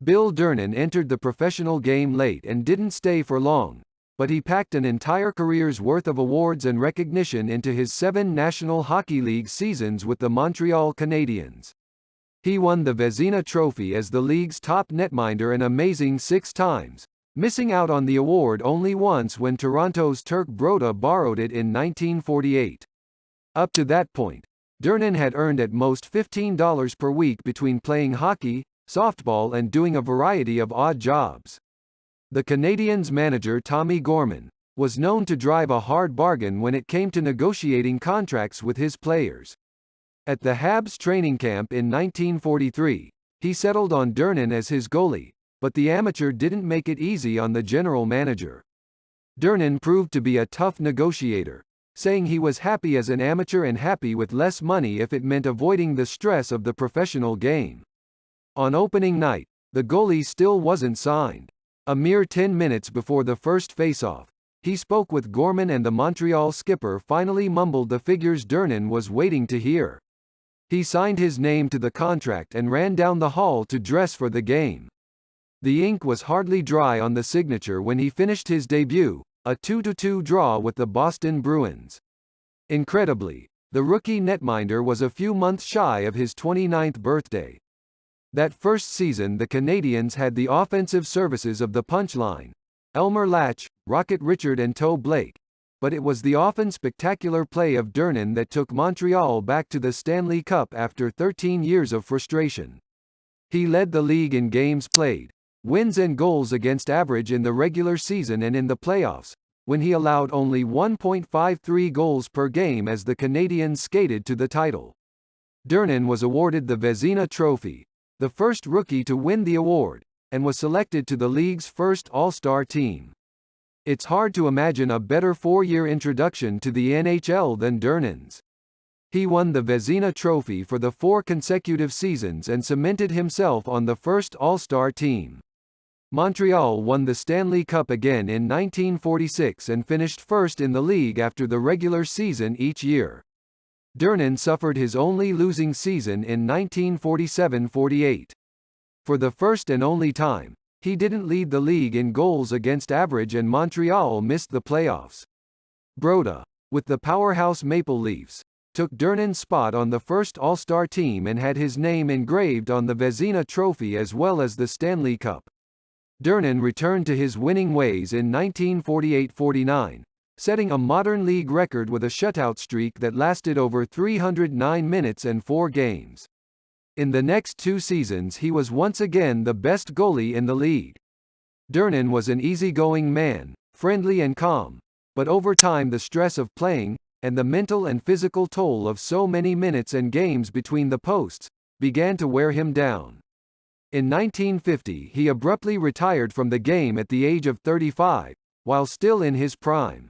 Bill Durnan entered the professional game late and didn't stay for long, but he packed an entire career's worth of awards and recognition into his 7 National Hockey League seasons with the Montreal Canadiens. He won the Vezina Trophy as the league's top netminder an amazing 6 times, missing out on the award only once when Toronto's Turk Broda borrowed it in 1948. Up to that point, Durnan had earned at most $15 per week between playing hockey, softball and doing a variety of odd jobs. The Canadiens' manager Tommy Gorman was known to drive a hard bargain when it came to negotiating contracts with his players. At the Habs training camp in 1943, he settled on Durnan as his goalie, but the amateur didn't make it easy on the general manager. Durnan proved to be a tough negotiator, saying he was happy as an amateur and happy with less money if it meant avoiding the stress of the professional game. On opening night, the goalie still wasn't signed. A mere 10 minutes before the first face-off, he spoke with Gorman and the Montreal skipper finally mumbled the figures Durnan was waiting to hear. He signed his name to the contract and ran down the hall to dress for the game. The ink was hardly dry on the signature when he finished his debut, a 2-2 draw with the Boston Bruins. Incredibly, the rookie netminder was a few months shy of his 29th birthday. That first season the Canadiens had the offensive services of the Punchline, Elmer Latch, Rocket Richard and Toe Blake, but it was the often spectacular play of Durnan that took Montreal back to the Stanley Cup after 13 years of frustration. He led the league in games played, wins and goals against average in the regular season and in the playoffs, when he allowed only 1.53 goals per game as the Canadiens skated to the title. Durnan was awarded the Vezina Trophy, the first rookie to win the award, and was selected to the league's first All-Star team. It's hard to imagine a better 4-year introduction to the NHL than Durnan's. He won the Vezina Trophy for the 4 consecutive seasons and cemented himself on the first All-Star team. Montreal won the Stanley Cup again in 1946 and finished first in the league after the regular season each year. Durnan suffered his only losing season in 1947-48. For the first and only time, he didn't lead the league in goals against average and Montreal missed the playoffs. Broda, with the powerhouse Maple Leafs, took Durnan's spot on the first All-Star team and had his name engraved on the Vezina Trophy as well as the Stanley Cup. Durnan returned to his winning ways in 1948-49, setting a modern league record with a shutout streak that lasted over 309 minutes and 4 games. In the next 2 seasons he was once again the best goalie in the league. Durnan was an easygoing man, friendly and calm, but over time the stress of playing, and the mental and physical toll of so many minutes and games between the posts, began to wear him down. In 1950 he abruptly retired from the game at the age of 35, while still in his prime.